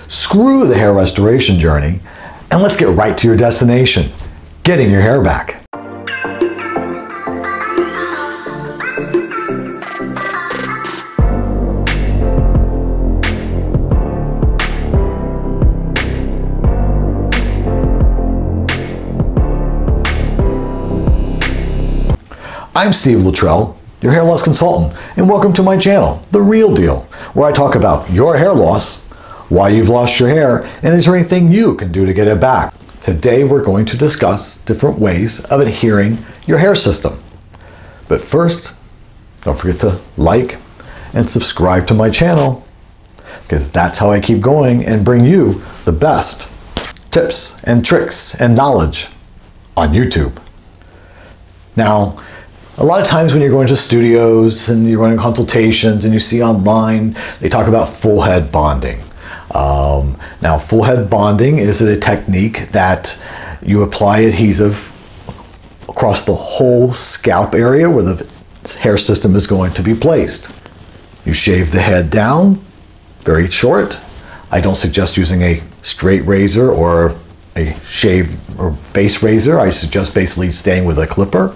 Screw the hair restoration journey, and let's get right to your destination, getting your hair back. I'm Steve Luttrell, your hair loss consultant, and welcome to my channel, The Real Deal, where I talk about your hair loss, why you've lost your hair, and is there anything you can do to get it back. Today we're going to discuss different ways of adhering your hair system. But first, don't forget to like and subscribe to my channel, because that's how I keep going and bring you the best tips and tricks and knowledge on YouTube. Now, a lot of times when you're going to studios and you're running consultations and you see online, they talk about full head bonding. Now, full head bonding is a technique that you apply adhesive across the whole scalp area where the hair system is going to be placed. You shave the head down, very short. I don't suggest using a straight razor or a shave or base razor. I suggest basically staying with a clipper.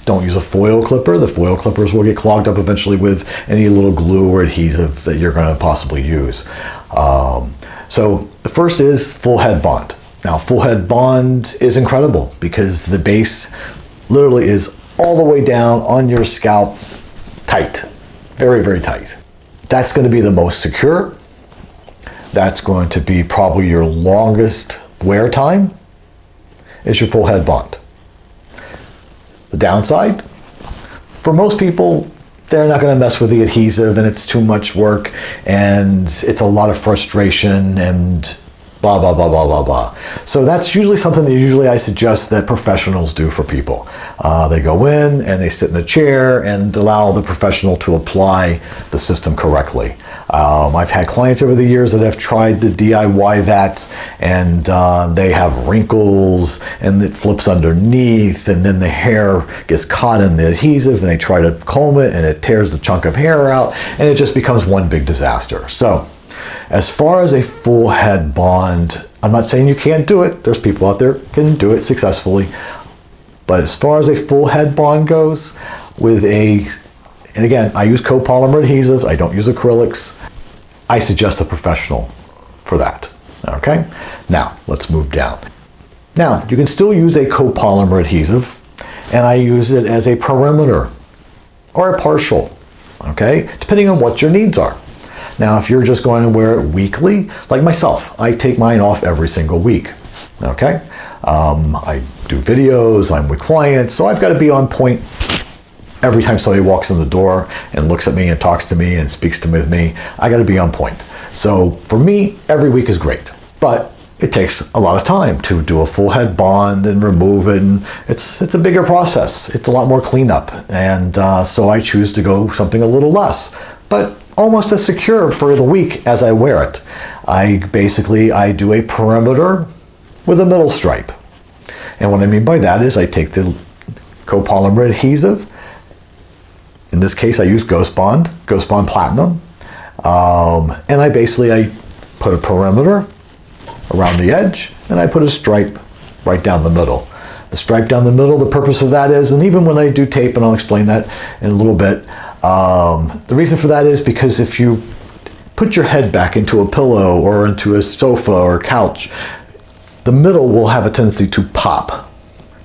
Don't use a foil clipper. The foil clippers will get clogged up eventually with any little glue or adhesive that you're going to possibly use. So the first is full head bond. Now, full head bond is incredible because the base literally is all the way down on your scalp, tight, very, very tight. That's going to be the most secure. That's going to be probably your longest wear time is your full head bond. The downside, for most people, they're not going to mess with the adhesive and it's too much work and it's a lot of frustration and blah, blah, blah, blah, blah, blah. So that's usually something that I suggest that professionals do for people. They go in and they sit in a chair and allow the professional to apply the system correctly. I've had clients over the years that have tried to DIY that and they have wrinkles and it flips underneath and then the hair gets caught in the adhesive and they try to comb it and it tears the chunk of hair out and it just becomes one big disaster. So as far as a full head bond, I'm not saying you can't do it. There's people out there who can do it successfully. But as far as a full head bond goes, and again, I use copolymer adhesive. I don't use acrylics. I suggest a professional for that. Okay? Now, let's move down. Now, you can still use a copolymer adhesive, and I use it as a perimeter or a partial, okay? Depending on what your needs are. Now, if you're just going to wear it weekly, like myself, I take mine off every single week, okay? I do videos, I'm with clients, so I've got to be on point every time somebody walks in the door and looks at me and talks to me and speaks to me, I got to be on point. So for me, every week is great, but it takes a lot of time to do a full head bond and remove it, and it's a bigger process. It's a lot more cleanup, and so I choose to go something a little less, but almost as secure for the week as I wear it. I do a perimeter with a middle stripe, and what I mean by that is I take the copolymer adhesive. In this case, I use Ghost Bond Platinum, and I put a perimeter around the edge, and I put a stripe right down the middle. The stripe down the middle, the purpose of that is, and even when I do tape, and I'll explain that in a little bit, the reason for that is because if you put your head back into a pillow or into a sofa or couch, the middle will have a tendency to pop.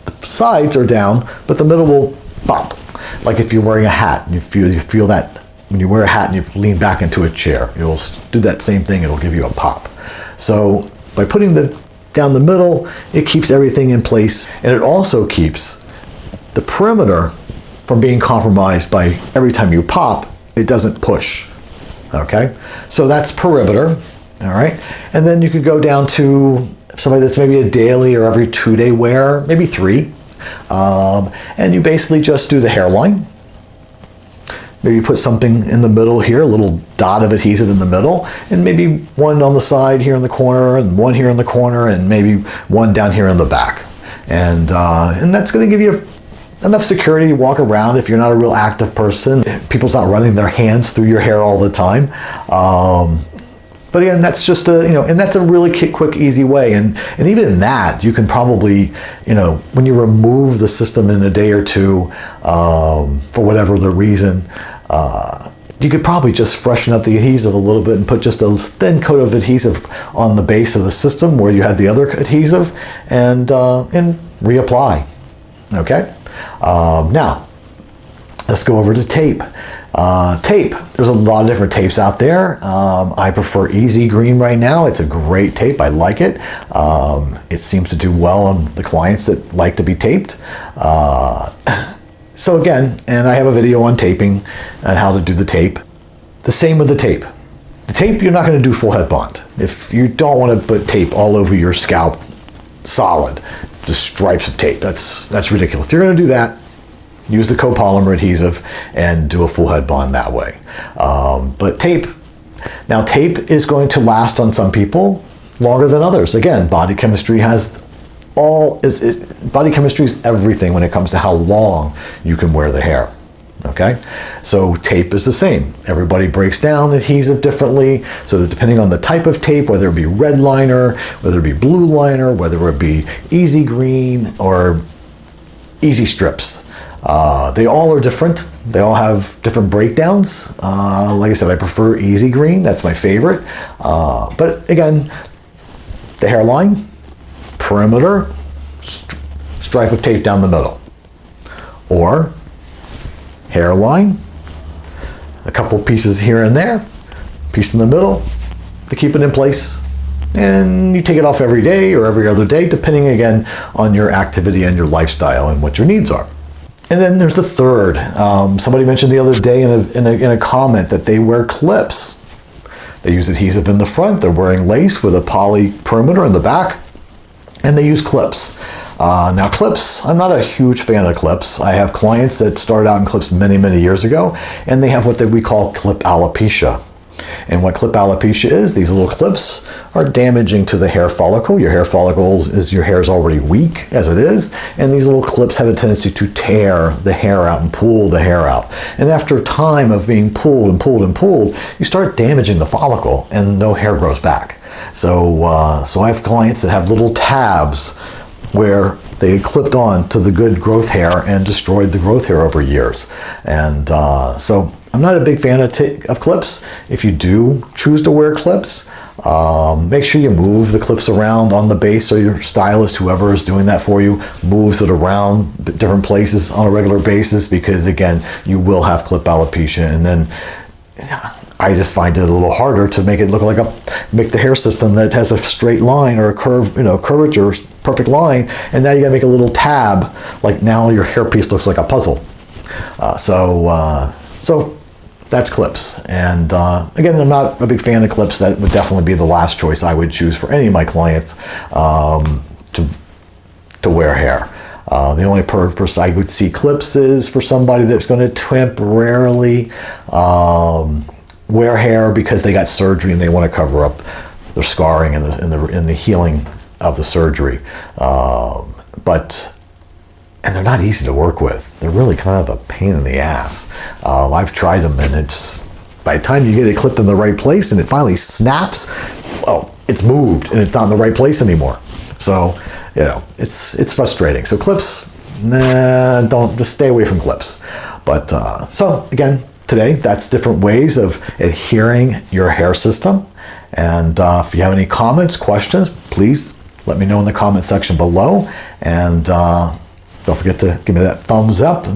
The sides are down, but the middle will pop. Like if you're wearing a hat, and you feel that when you wear a hat and you lean back into a chair, you'll do that same thing, it'll give you a pop. So by putting down the middle, it keeps everything in place, and it also keeps the perimeter from being compromised by every time you pop, it doesn't push, okay? So that's perimeter, all right? And then you could go down to somebody that's maybe a daily or every 2-day wear, maybe 3. And you basically just do the hairline. Maybe put something in the middle here, a little dot of adhesive in the middle, and maybe one on the side here in the corner, and one here in the corner, and maybe one down here in the back. And that's going to give you enough security to walk around if you're not a real active person. People's not running their hands through your hair all the time. But again, that's just a, and that's a really quick, easy way. And even in that, you can probably, when you remove the system in a day or two, for whatever the reason, you could probably just freshen up the adhesive a little bit and put just a thin coat of adhesive on the base of the system where you had the other adhesive, and reapply. Okay. Now, let's go over to tape. Tape. There's a lot of different tapes out there. I prefer Easy Green right now. It's a great tape. I like it. It seems to do well on the clients that like to be taped. So again, and I have a video on taping and how to do the tape. The same with the tape. The tape, you're not going to do full head bond. If you don't want to put tape all over your scalp solid, just stripes of tape, that's ridiculous. If you're going to do that, use the copolymer adhesive and do a full head bond that way. But tape, now tape is going to last on some people longer than others. Again, body chemistry has body chemistry is everything when it comes to how long you can wear the hair. Okay, so tape is the same. Everybody breaks down adhesive differently, so that depending on the type of tape, whether it be red liner, whether it be blue liner, whether it be Easy Green or Easy Strips, they all are different. They all have different breakdowns. Like I said, I prefer Easy Green. That's my favorite. But again, the hairline, perimeter, stripe of tape down the middle. Or hairline, a couple pieces here and there, piece in the middle to keep it in place. And you take it off every day or every other day, depending again on your activity and your lifestyle and what your needs are. And then there's the third. Somebody mentioned the other day in a comment that they wear clips. They use adhesive in the front, they're wearing lace with a poly perimeter in the back, and they use clips. Now clips, I'm not a huge fan of clips. I have clients that started out in clips many, many years ago, and they have what we call clip alopecia. And what clip alopecia is, these little clips are damaging to the hair follicle. Your hair follicles your hair is already weak as it is, and these little clips have a tendency to tear the hair out and pull the hair out. And after a time of being pulled and pulled and pulled, you start damaging the follicle and no hair grows back. So, so I have clients that have little tabs where they clipped on to the good growth hair and destroyed the growth hair over years. And so I'm not a big fan of clips. If you do choose to wear clips, make sure you move the clips around on the base, so your stylist, whoever is doing that for you, moves it around different places on a regular basis, because again, you will have clip alopecia. And then I just find it a little harder to make it look like make the hair system that has a straight line or a curve, curvature, perfect line, and now you gotta make a little tab, like now your hairpiece looks like a puzzle. So that's clips. And again, I'm not a big fan of clips. That would definitely be the last choice I would choose for any of my clients to wear hair. The only purpose I would see clips is for somebody that's going to temporarily wear hair because they got surgery and they want to cover up their scarring and the healing of the surgery. And they're not easy to work with. They're really kind of a pain in the ass. I've tried them, and it's, by the time you get it clipped in the right place and it finally snaps, well, it's moved and it's not in the right place anymore. So, it's frustrating. So clips, nah, just stay away from clips. But, so again, today, that's different ways of adhering your hair system. And if you have any comments, questions, please let me know in the comment section below. And don't forget to give me that thumbs up,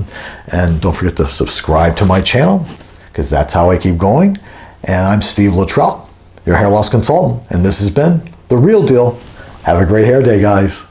and don't forget to subscribe to my channel, because that's how I keep going. And I'm Steve Luttrell, your hair loss consultant, and this has been The Real Deal. Have a great hair day, guys.